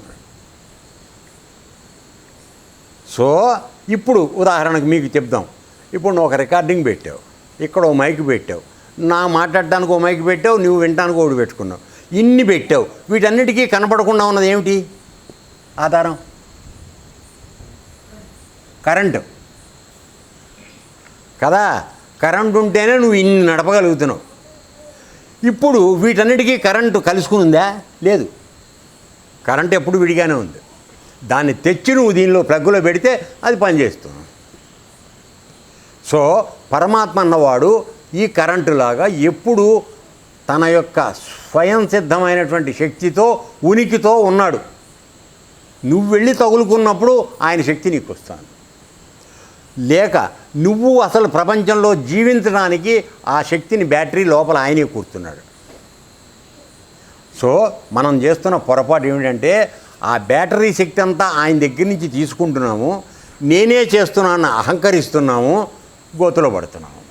సో ఇప్పుడు ఉదాహరణకు మీకు చెప్దాం. ఇప్పుడు నువ్వు ఒక రికార్డింగ్ పెట్టావు, ఇక్కడ ఓ మైక్ పెట్టావు, నా మాట్లాడటానికి ఓ మైక్ పెట్టావు, నువ్వు వినటానికి ఒకటి పెట్టుకున్నావు, ఇన్ని పెట్టావు. వీటన్నిటికీ కనపడకుండా ఉన్నది ఏమిటి ఆధారం? కరెంటు కదా. కరెంటు ఉంటేనే నువ్వు ఇన్ని నడపగలుగుతున్నావు. ఇప్పుడు వీటన్నిటికీ కరెంటు కలుసుకుని ఉందా? లేదు. కరెంటు ఎప్పుడు విడిగానే ఉంది. దాన్ని తెచ్చి నువ్వు దీనిలో ప్లగ్గులో పెడితే అది పనిచేస్తుంది. సో పరమాత్మ అన్నవాడు ఈ కరెంటులాగా ఎప్పుడు తన యొక్క స్వయం సిద్ధమైనటువంటి శక్తితో ఉనికితో ఉన్నాడు. నువ్వు వెళ్ళి తగులుకున్నప్పుడు ఆయన శక్తి నీకు వస్తాను. లేక నువ్వు అసలు ప్రపంచంలో జీవించడానికి ఆ శక్తిని బ్యాటరీ లోపల ఆయనే కూర్చున్నాడు. సో మనం చేస్తున్న పొరపాటు ఏమిటంటే ఆ బ్యాటరీ శక్తి అంతా ఆయన దగ్గర నుంచి తీసుకుంటున్నాము, నేనే చేస్తున్నాను అహంకరిస్తున్నాము, గోతులో పడుతున్నాము,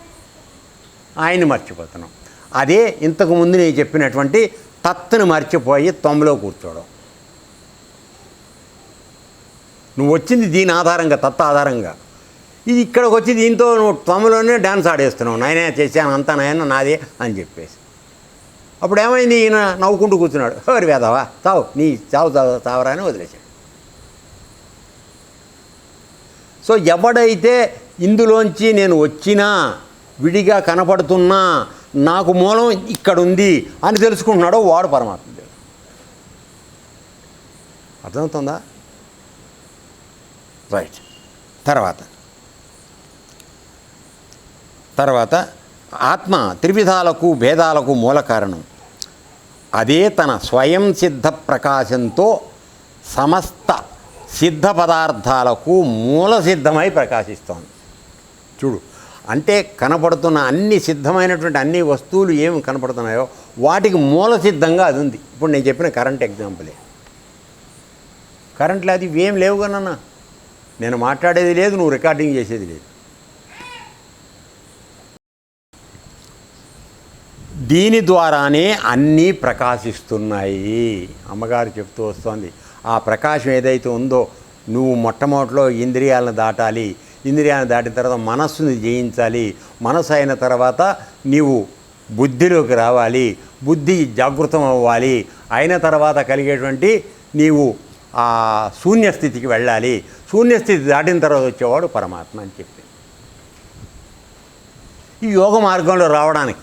ఆయన్ని మర్చిపోతున్నాం. అదే ఇంతకుముందు నేను చెప్పినటువంటి తత్తుని మర్చిపోయి తొమ్మిలో కూర్చోవడం. నువ్వు వచ్చింది దీని ఆధారంగా, తత్వ ఆధారంగా. ఇది ఇక్కడికి వచ్చి దీంతో నువ్వు తొమ్మిలోనే డ్యాన్స్ ఆడేస్తున్నావు, నాయనే చేశాను అంతా నాయన నాదే అని చెప్పేసి. అప్పుడు ఏమైంది, ఈయన నవ్వుకుంటూ కూర్చున్నాడు, ఎవరి వేదావా చావు, నీ చావు చావరా అని వదిలేశాడు. సో ఎవడైతే ఇందులోంచి నేను వచ్చినా, విడిగా కనపడుతున్నా, నాకు మూలం ఇక్కడుంది అని తెలుసుకుంటున్నాడో వాడు పరమాత్మ దేవుడు. అర్థమవుతుందా? రైట్. తర్వాత ఆత్మ త్రివిధాలకు భేదాలకు మూల కారణం. అదే తన స్వయం సిద్ధ ప్రకాశంతో సమస్త సిద్ధ పదార్థాలకు మూల సిద్ధమై ప్రకాశిస్తోంది. చూడు, అంటే కనపడుతున్న అన్ని సిద్ధమైనటువంటి అన్ని వస్తువులు ఏమి కనపడుతున్నాయో వాటికి మూల సిద్ధంగా అది ఉంది. ఇప్పుడు నేను చెప్పిన కరెంట్ ఎగ్జాంపులే. కరెంట్లో అది ఏం లేవు కన్నా, నేను మాట్లాడేది లేదు, నువ్వు రికార్డింగ్ చేసేది లేదు. దీని ద్వారానే అన్నీ ప్రకాశిస్తున్నాయి. అమ్మగారు చెప్తూ వస్తోంది, ఆ ప్రకాశం ఏదైతే ఉందో, నువ్వు మొట్టమొదటిలో ఇంద్రియాలను దాటాలి, ఇంద్రియాలను దాటిన తర్వాత మనస్సుని జయించాలి, మనసు అయిన తర్వాత నీవు బుద్ధిలోకి రావాలి, బుద్ధి జాగృతం అవ్వాలి, అయిన తర్వాత కలిగేటువంటి నీవు ఆ శూన్యస్థితికి వెళ్ళాలి, శూన్యస్థితి దాటిన తర్వాత వచ్చేవాడు పరమాత్మ అని చెప్పి. ఈ యోగ మార్గంలో రావడానికి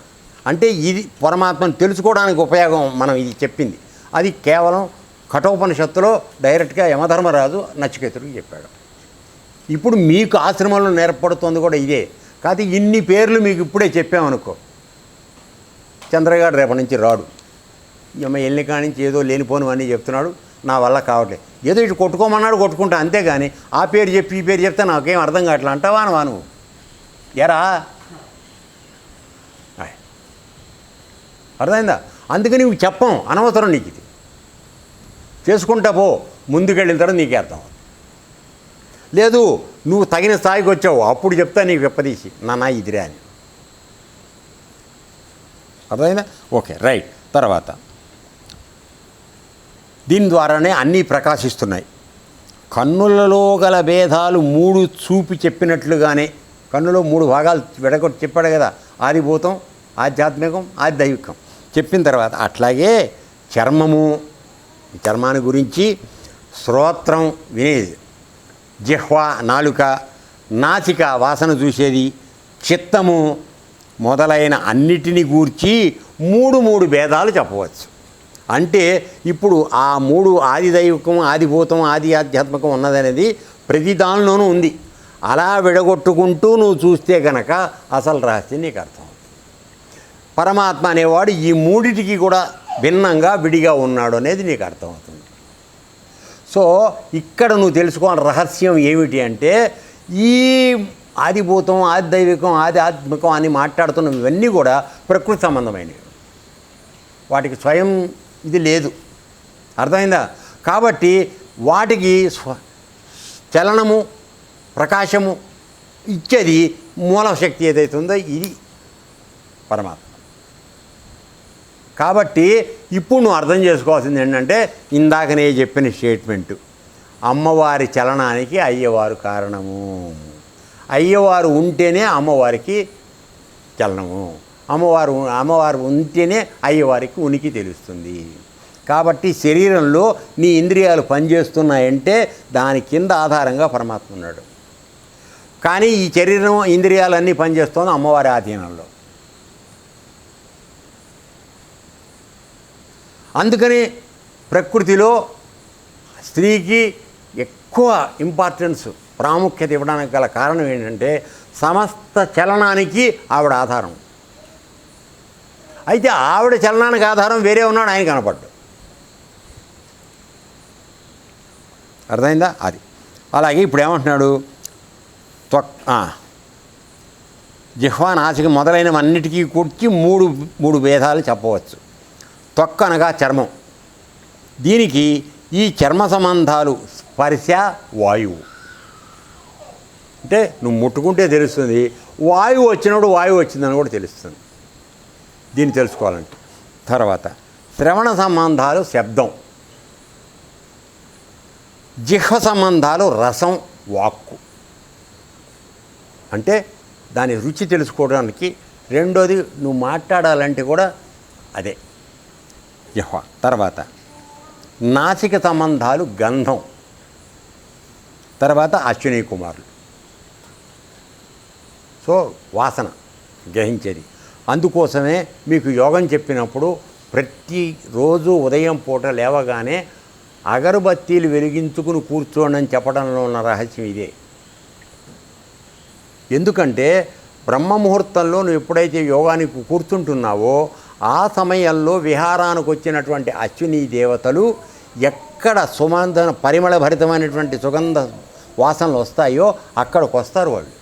అంటే ఇది పరమాత్మను తెలుసుకోవడానికి ఉపయోగం మనం ఇది చెప్పింది. అది కేవలం కఠోపనిషత్తులో డైరెక్ట్గా యమధర్మరాజు నచికేతుడికి చెప్పాడు. ఇప్పుడు మీకు ఆశ్రమంలో నేర్పడుతుంది కూడా ఇదే. కాదు ఇన్ని పేర్లు మీకు ఇప్పుడే చెప్పామనుకో, చంద్రగాడు రేపటి నుంచి రాడు, ఎల్లి కానించి ఏదో లేనిపోనివన్నీ చెప్తున్నాడు, నా వల్ల కావట్లేదు, ఏదో ఇటు కొట్టుకోమన్నాడు కొట్టుకుంటా, అంతేగాని ఆ పేరు చెప్పి ఈ పేరు చెప్తే నాకేం అర్థం కావట్లే అంటావా నువ్వు ఎరా? అర్థమైందా? అందుకని నువ్వు చెప్పం, అనవసరం నీకు ఇది. చేసుకుంటా పో, ముందుకెళ్ళిన తర్వాత నీకే అర్థం. లేదు నువ్వు తగిన స్థాయికి వచ్చావు, అప్పుడు చెప్తా నీకు విప్పదీసి నాన్న ఇదిరా అని. అర్థమైందా? Okay, right. తర్వాత దీని ద్వారానే అన్నీ ప్రకాశిస్తున్నాయి. కన్నులలో గల భేదాలు మూడు చూపి చెప్పినట్లుగానే, కన్నులో మూడు భాగాలు విడగొట్టి చెప్పాడు కదా, ఆదిభూతం, ఆధ్యాత్మికం, ఆదిదైవికం చెప్పిన తర్వాత అట్లాగే చర్మము, చర్మాన్ని గురించి, శ్రోత్రం వినేది, జిహ్వ నాలుక, నాసిక వాసన చూసేది, చిత్తము మొదలైన అన్నిటిని గూర్చి మూడు భేదాలు చెప్పవచ్చు. అంటే ఇప్పుడు ఆ మూడు ఆదిదైవికం, ఆదిభూతం, ఆది ఆధ్యాత్మికం ఉన్నదనేది ప్రతి దానిలోనూ ఉంది. అలా విడగొట్టుకుంటూ నువ్వు చూస్తే కనుక అసలు రహస్యం నీకు అర్థం. పరమాత్మ అనేవాడు ఈ మూడిటికి కూడా భిన్నంగా విడిగా ఉన్నాడు అనేది నీకు అర్థమవుతుంది. సో ఇక్కడ నువ్వు తెలుసుకోవాలి రహస్యం ఏమిటి అంటే, ఈ ఆదిభూతం, ఆదిదైవికం, ఆది ఆత్మికం అని మాట్లాడుతున్నవి ఇవన్నీ కూడా ప్రకృతి సంబంధమైనవి, వాటికి స్వయం ఇది లేదు. అర్థమైందా? కాబట్టి వాటికి చలనము, ప్రకాశము ఇచ్చేది మూలశక్తి ఏదైతే ఉందో ఇది పరమాత్మ. కాబట్టి ఇప్పుడు నువ్వు అర్థం చేసుకోవాల్సింది ఏంటంటే, ఇందాకనే చెప్పిన స్టేట్మెంటు, అమ్మవారి చలనానికి అయ్యవారు కారణము, అయ్యవారు ఉంటేనే అమ్మవారికి చలనము, అమ్మవారు ఉంటేనే అయ్యవారికి ఉనికి తెలుస్తుంది. కాబట్టి శరీరంలో నీ ఇంద్రియాలు పనిచేస్తున్నాయంటే దాని కింద ఆధారంగా పరమాత్మ ఉన్నాడు. కానీ ఈ శరీరం ఇంద్రియాలన్నీ పనిచేస్తుంది అమ్మవారి ఆధీనంలో. అందుకని ప్రకృతిలో స్త్రీకి ఎక్కువ ఇంపార్టెన్స్, ప్రాముఖ్యత ఇవ్వడానికి గల కారణం ఏంటంటే, సమస్త చలనానికి ఆవిడ ఆధారం. అయితే ఆవిడ చలనానికి ఆధారం వేరే ఉన్నాడు, ఆయన కనపడ్డు. అర్థమైందా? అది అలాగే ఇప్పుడు ఏమంటున్నాడు, జిహ్వా నాసిక మొదలైనవన్నిటికీ కూర్చి మూడు భేదాలు చెప్పవచ్చు. త్వక్ అనగా చర్మం. దీనికి ఈ చర్మ సంబంధాలు స్పర్శ, వాయువు. అంటే నువ్వు ముట్టుకుంటే తెలుస్తుంది, వాయువు వచ్చినప్పుడు వాయువు వచ్చిందని కూడా తెలుస్తుంది దీన్ని తెలుసుకోవాలంటే. తర్వాత శ్రవణ సంబంధాలు శబ్దం, జిహ్వ సంబంధాలు రసం, వాక్కు. అంటే దాని రుచి తెలుసుకోవడానికి. రెండోది నువ్వు మాట్లాడాలంటే కూడా అదే జిహ్వ. తర్వాత నాసిక సంబంధాలు గంధం, తర్వాత అశ్విని కుమారులు. సో వాసన గ్రహించేది. అందుకోసమే మీకు యోగం చెప్పినప్పుడు ప్రతిరోజు ఉదయం పూట లేవగానే అగరబత్తీలు వెలిగించుకుని కూర్చోండి అని చెప్పడంలో ఉన్న రహస్యం ఇదే. ఎందుకంటే బ్రహ్మముహూర్తంలో నువ్వు ఎప్పుడైతే యోగానికి కూర్చుంటున్నావో ఆ సమయంలో విహారానికి వచ్చినటువంటి అశ్విని దేవతలు ఎక్కడ పరిమళభరితమైనటువంటి సుగంధ వాసనలు వస్తాయో అక్కడికి వస్తారు వాళ్ళు.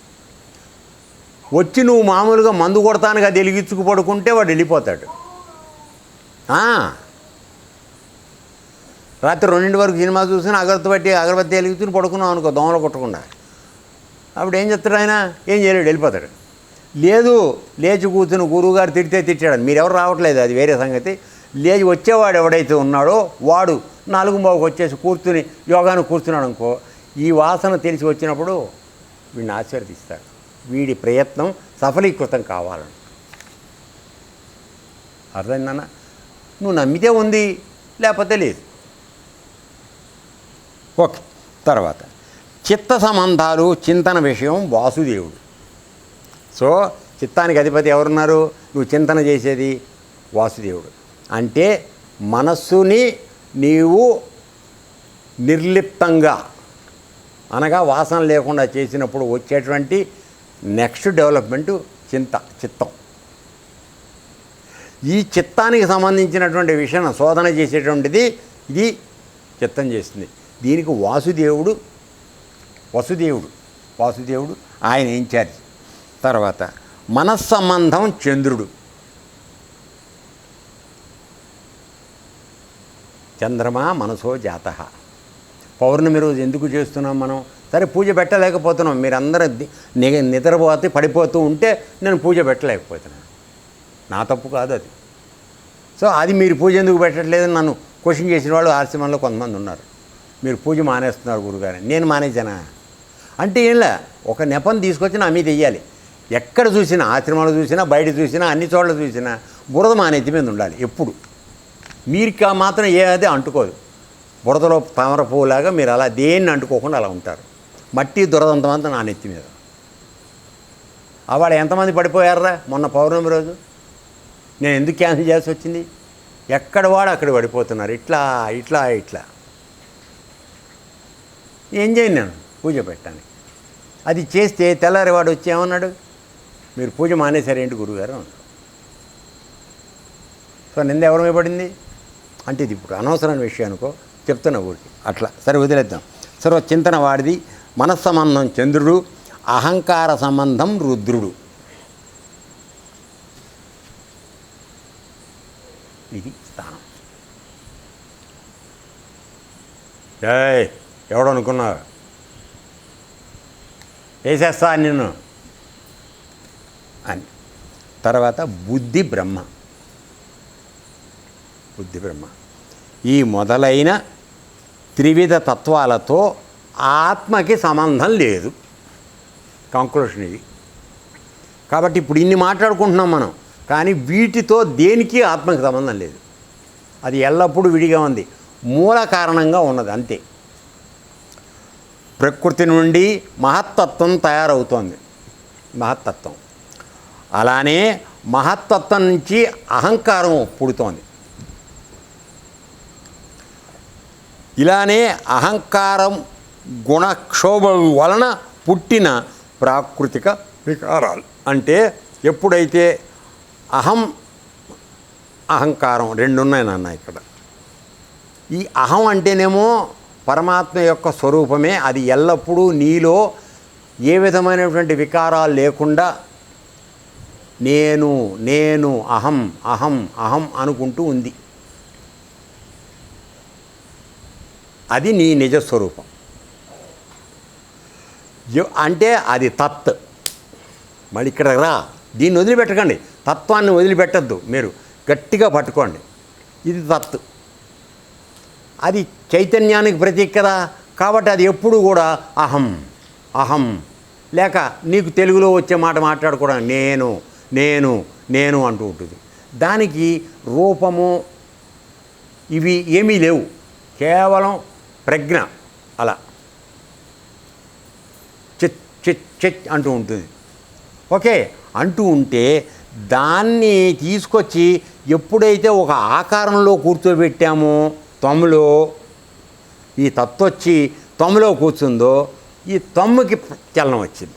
వచ్చి నువ్వు మామూలుగా మందు కొడతానుగా వెలిగించుకు పడుకుంటే వాడు వెళ్ళిపోతాడు. రాత్రి 2 వరకు సినిమా చూసినా అగరబత్తి వెలిగించుకుని పడుకున్నావు అనుకో, దోమలు కొట్టకుండా. అప్పుడు ఏం చెప్తాడు ఆయన? ఏం చేయలేడు, వెళ్ళిపోతాడు. లేదు లేచి కూర్చుని గురువుగారు తిట్టాడు, మీరెవరు రావట్లేదు, అది వేరే సంగతి. లేచి వచ్చేవాడు ఎవడైతే ఉన్నాడో వాడు 4:15 వచ్చేసి కూర్చుని యోగానికి కూర్చున్నాడు అనుకో, ఈ వాసన తెలిసి వచ్చినప్పుడు వీడిని ఆశీర్వదిస్తాడు. వీడి ప్రయత్నం సఫలీకృతం కావాలని. అర్థమైందన్న? నువ్వు నమ్మితే ఉంది, లేకపోతే లేదు. ఓకే. తర్వాత చిత్త సంబంధాలు చింతన విషయం వాసుదేవుడు. సో చిత్తానికి అధిపతి ఎవరున్నారు? నువ్వు చింతన చేసేది వాసుదేవుడు. అంటే మనస్సుని నీవు నిర్లిప్తంగా అనగా వాసన లేకుండా చేసినప్పుడు వచ్చేటువంటి నెక్స్ట్ డెవలప్మెంటు చిత్తం. ఈ చిత్తానికి సంబంధించినటువంటి విషయం శోధన చేసేటువంటిది ఇది చిత్తం చేస్తుంది. దీనికి వాసుదేవుడు ఆయన ఇన్ఛార్జ్. తర్వాత మనస్సంబంధం చంద్రుడు. చంద్రమా మనసో జాతః. పౌర్ణమి రోజు ఎందుకు చేస్తున్నాం మనం? సరే పూజ పెట్టలేకపోతున్నాం, మీరందరూ నిద్రపోతే పడిపోతూ ఉంటే నేను పూజ పెట్టలేకపోతున్నాను, నా తప్పు కాదు అది. సో అది మీరు పూజ ఎందుకు పెట్టట్లేదని నన్ను క్వశ్చన్ చేసిన వాళ్ళు ఆశ్రమంలో కొంతమంది ఉన్నారు. మీరు పూజ మానేస్తున్నారు గురుగారు. నేను మానేసానా అంటే ఏంలా, ఒక నెపం తీసుకొచ్చి నా మీద వెయ్యాలి. ఎక్కడ చూసినా, ఆశ్రమాలు చూసినా, బయట చూసినా, అన్ని చోట్ల చూసినా బురద మా నెత్తి మీద ఉండాలి ఎప్పుడు. మీరు మాత్రం ఏదైతే అంటుకోదు. బురదలో తామర పువ్వులాగా మీరు అలా దేన్ని అంటుకోకుండా అలా ఉంటారు. మట్టి దురదంతమంతా నా నెత్తి మీద. అవాళ ఎంతమంది పడిపోయారా మొన్న పౌర్ణమి రోజు? నేను ఎందుకు క్యాన్సిల్ చేయాల్సి వచ్చింది? ఎక్కడ వాడు అక్కడ పడిపోతున్నారు. ఇట్లా ఇట్లా ఇట్లా ఏం చేయను నేను పూజ పెట్టాను. అది చేస్తే తెల్లారి వాడు వచ్చి ఏమన్నాడు, మీరు పూజ మానేశారేంటి గురుగారు అన్నాడు. సో నింద ఎవరి మీద పడింది అంటే ఇది ఇప్పుడు అనవసరమైన విషయం అనుకో, చెప్తున్నా ఊరికి. అట్లా సరే వదిలేద్దాం. సర్వ చింతన వాడిది. మనస్సంబంధం చంద్రుడు, అహంకార సంబంధం రుద్రుడు. ఇది స్థానం. ఎవడనుకున్నావు వేసేస్తా నిన్ను అని. తర్వాత బుద్ధి బ్రహ్మ. ఈ మొదలైన త్రివిధ తత్వాలతో ఆత్మకి సంబంధం లేదు. కంక్లూషన్ ఇది. కాబట్టి ఇప్పుడు ఇన్ని మాట్లాడుకుంటున్నాం మనం, కానీ వీటితో దేనికి ఆత్మకి సంబంధం లేదు. అది ఎల్లప్పుడూ విడిగా ఉంది, మూల కారణంగా ఉన్నది అంతే. ప్రకృతి నుండి మహత్తత్వం తయారవుతోంది, మహత్తత్వం. అలానే మహత్తత్వం నుంచి అహంకారం పుడుతోంది. ఇలానే అహంకారం గుణక్షోభ వలన పుట్టిన ప్రాకృతిక వికారాలు. అంటే ఎప్పుడైతే అహం అహంకారం రెండు ఉన్నాయి నాన్న ఇక్కడ. ఈ అహం అంటేనేమో పరమాత్మ యొక్క స్వరూపమే. అది ఎల్లప్పుడూ నీలో ఏ విధమైనటువంటి వికారాలు లేకుండా నేను నేను అహం అహం అహం అనుకుంటూ ఉంది. అది నీ నిజస్వరూపం. అంటే అది తత్. మళ్ళీ ఇక్కడ రా, దీన్ని వదిలిపెట్టకండి, తత్వాన్ని వదిలిపెట్టద్దు, మీరు గట్టిగా పట్టుకోండి. ఇది తత్, అది చైతన్యానికి ప్రతీక కదా. కాబట్టి అది ఎప్పుడు కూడా అహం అహం, లేక నీకు తెలుగులో వచ్చే మాట మాట్లాడుకోవడం నేను నేను నేను అంటూ ఉంటుంది. దానికి రూపము ఇవి ఏమీ లేవు, కేవలం ప్రజ్ఞ అలా చిత్ చిత్ చిత్ అంటూ ఉంటుంది. ఓకే, అంటూ ఉంటే దాన్ని తీసుకొచ్చి ఎప్పుడైతే ఒక ఆకారంలో కూర్చోబెట్టామో తమ్ములో, ఈ తత్తొచ్చి తమ్ములో కూర్చుందో ఈ తమ్ముకి చలనం వచ్చింది.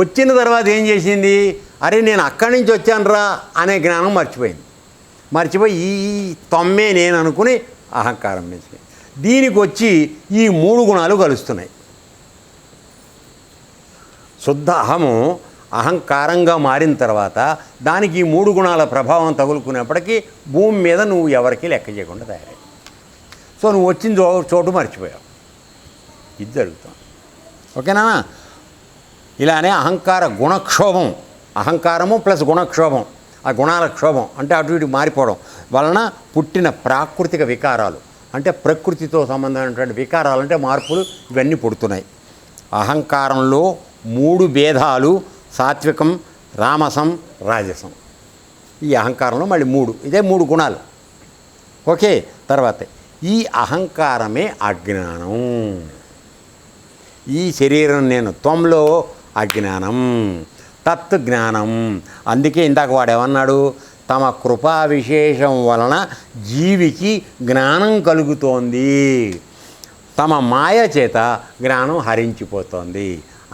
వచ్చిన తర్వాత ఏం చేసింది, అరే నేను అక్కడి నుంచి వచ్చానురా అనే జ్ఞానం మర్చిపోయింది. మర్చిపోయి ఈ తమ్మే నేను అనుకుని అహంకారం పెంచుకుంది. దీనికి వచ్చి ఈ మూడు గుణాలు కలుస్తున్నాయి. శుద్ధ అహము అహంకారంగా మారిన తర్వాత దానికి ఈ మూడు గుణాల ప్రభావం తగులుకునేప్పటికీ భూమి మీద నువ్వు ఎవరికి లెక్క చేయకుండా తయారై, సో నువ్వు వచ్చిన చోటు మర్చిపోయావు. ఇది జరుగుతుంది. ఓకేనా? ఇలానే అహంకార గుణక్షోభం, అహంకారము ప్లస్ గుణక్షోభం, ఆ గుణాల క్షోభం అంటే అటు ఇటు మారిపోవడం వలన పుట్టిన ప్రాకృతిక వికారాలు, అంటే ప్రకృతితో సంబంధమైనటువంటి వికారాలు, అంటే మార్పులు, ఇవన్నీ పుడుతున్నాయి. అహంకారంలో మూడు భేదాలు, సాత్వికం, రామసం, రాజసం. ఈ అహంకారంలో మళ్ళీ మూడు, ఇదే మూడు గుణాలు. ఓకే, తర్వాత ఈ అహంకారమే అజ్ఞానం. ఈ శరీరం నేను త్వంలో అజ్ఞానం, తత్ జ్ఞానం. అందుకే ఇందాక వాడు ఏమన్నాడు, తమ కృపా విశేషం వలన జీవికి జ్ఞానం కలుగుతోంది, తమ మాయ చేత జ్ఞానం హరించిపోతోంది.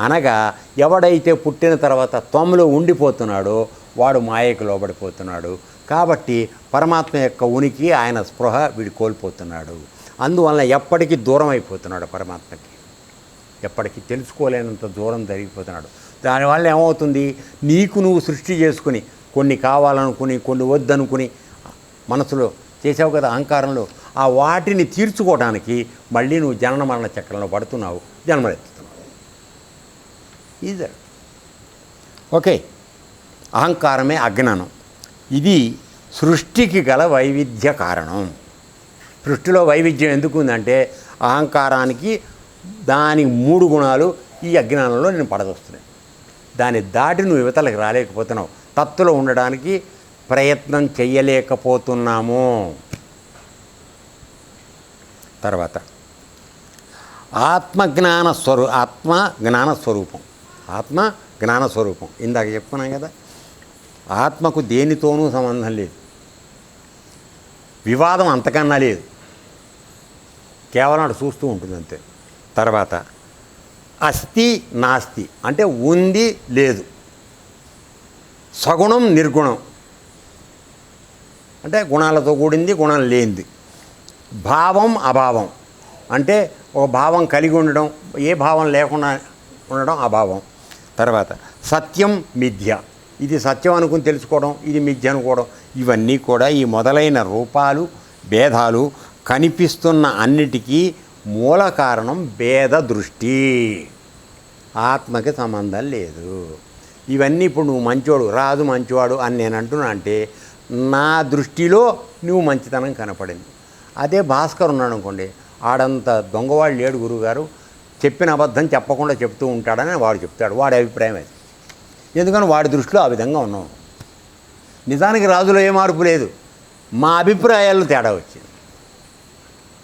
అనగా ఎవడైతే పుట్టిన తర్వాత త్వంలో ఉండిపోతున్నాడో వాడు మాయకు లోబడిపోతున్నాడు. కాబట్టి పరమాత్మ యొక్క ఉనికి, ఆయన స్పృహ వీడు కోల్పోతున్నాడు. అందువలన ఎప్పటికీ దూరం అయిపోతున్నాడు పరమాత్మకి, ఎప్పటికీ తెలుసుకోలేనంత దూరం జరిగిపోతున్నాడు. దానివల్ల ఏమవుతుంది, నీకు నువ్వు సృష్టి చేసుకుని కొన్ని కావాలనుకుని కొన్ని వద్దనుకుని మనసులో చేసావు కదా అహంకారంలో, ఆ వాటిని తీర్చుకోవడానికి మళ్ళీ నువ్వు జనన మరణ చక్రంలో పడుతున్నావు, జన్మలెత్తుతున్నావు. ఇది ఓకే. అహంకారమే అజ్ఞానం. ఇది సృష్టికి గల వైవిధ్య కారణం. సృష్టిలో వైవిధ్యం ఎందుకు ఉందంటే అహంకారానికి దాని మూడు గుణాలు ఈ అజ్ఞానంలో నేను పడదొస్తున్నాయి. దాన్ని దాటి నువ్వు యువతలకు రాలేకపోతున్నావు, తత్తులో ఉండడానికి ప్రయత్నం చెయ్యలేకపోతున్నాము. తర్వాత ఆత్మ జ్ఞాన స్వరూపం. ఇందాక చెప్పుకున్నాం కదా, ఆత్మకు దేనితోనూ సంబంధం లేదు, వివాదం అంతకన్నా లేదు, కేవలం అటు చూస్తూ ఉంటుంది అంతే. తర్వాత అస్తి నాస్తి అంటే ఉంది లేదు, సగుణం నిర్గుణం అంటే గుణాలతో కూడింది గుణం లేనిది, భావం అభావం అంటే ఒక భావం కలిగి ఉండడం, ఏ భావం లేకుండా ఉండడం అభావం. తర్వాత సత్యం మిథ్య, ఇది సత్యం అనుకుని తెలుసుకోవడం, ఇది మిథ్య అనుకోవడం. ఇవన్నీ కూడా ఈ మొదలైన రూపాలు భేదాలు కనిపిస్తున్న అన్నిటికీ మూల కారణం భేద దృష్టి. ఆత్మకి సంబంధం లేదు. ఇవన్నీ ఇప్పుడు నువ్వు మంచోడు, రాజు మంచివాడు అని నేను అంటున్నా అంటే నా దృష్టిలో నువ్వు మంచితనం కనపడింది. అదే భాస్కర్ ఉన్నాడు అనుకోండి, ఆడంత దొంగవాడు లేడు గురువుగారు, చెప్పిన అబద్ధం చెప్పకుండా చెప్తూ ఉంటాడని వాడు చెప్తాడు, వాడి అభిప్రాయం అది. ఎందుకని వాడి దృష్టిలో ఆ విధంగా ఉన్నాం. నిజానికి రాజులో ఏ మార్పు లేదు, మా అభిప్రాయాల్లో తేడా వచ్చింది.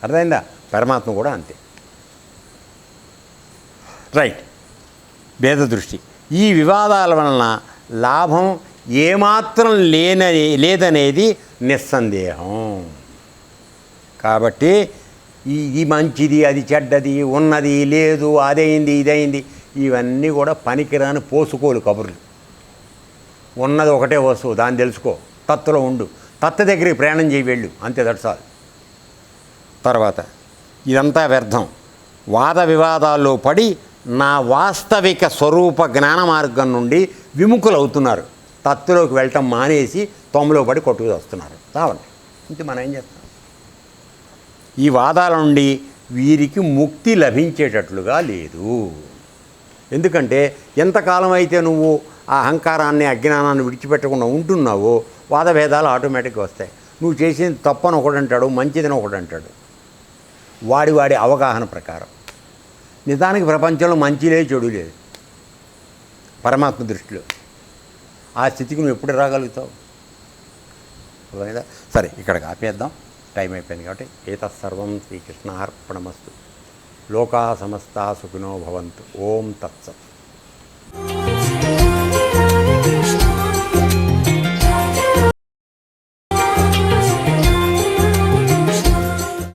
అర్థమైందా? పరమాత్మ కూడా అంతే. రైట్, భేద దృష్టి. ఈ వివాదాల వలన లాభం ఏమాత్రం లేదనేది నిస్సందేహం. కాబట్టి ఇది మంచిది, అది చెడ్డది, ఉన్నది లేదు, అదైంది ఇదైంది, ఇవన్నీ కూడా పనికిరాని పోసుకోలు కబుర్లు. ఉన్నది ఒకటే వస్తువు, దాన్ని తెలుసుకో, తత్తులో ఉండు, తత్త దగ్గరికి ప్రయాణం చేయి వెళ్ళు, అంతే, దట్స్ ఆల్. తర్వాత ఇదంతా వ్యర్థం, వాద వివాదాల్లో పడి నా వాస్తవిక స్వరూప జ్ఞాన మార్గం నుండి విముఖులవుతున్నారు. తత్తులోకి వెళ్ళటం మానేసి తొమ్మలో పడి కొట్టుకు వస్తున్నారు. చావండి, ఇంక మనం ఏం చేస్తాం? ఈ వాదాల నుండి వీరికి ముక్తి లభించేటట్లుగా లేదు. ఎందుకంటే ఎంతకాలం అయితే నువ్వు ఆ అహంకారాన్ని అజ్ఞానాన్ని విడిచిపెట్టకుండా ఉంటున్నావో వాదభేదాలు ఆటోమేటిక్గా వస్తాయి. నువ్వు చేసింది తప్పని ఒకడంటాడు, మంచిదని ఒకడంటాడు, వాడి అవగాహన ప్రకారం. నిజానికి ప్రపంచంలో మంచి లేదు, చెడు లేదు పరమాత్మ దృష్టిలో. ఆ స్థితికి నువ్వు ఎప్పుడు రాగలుగుతావు? సరే, ఇక్కడికి ఆపేద్దాం, టైం అయిపోయింది కాబట్టి. ఏతత్సర్వం శ్రీకృష్ణార్పణమస్తు. లోకా సమస్తా సుఖినో భవంతు. ఓం తత్సత్.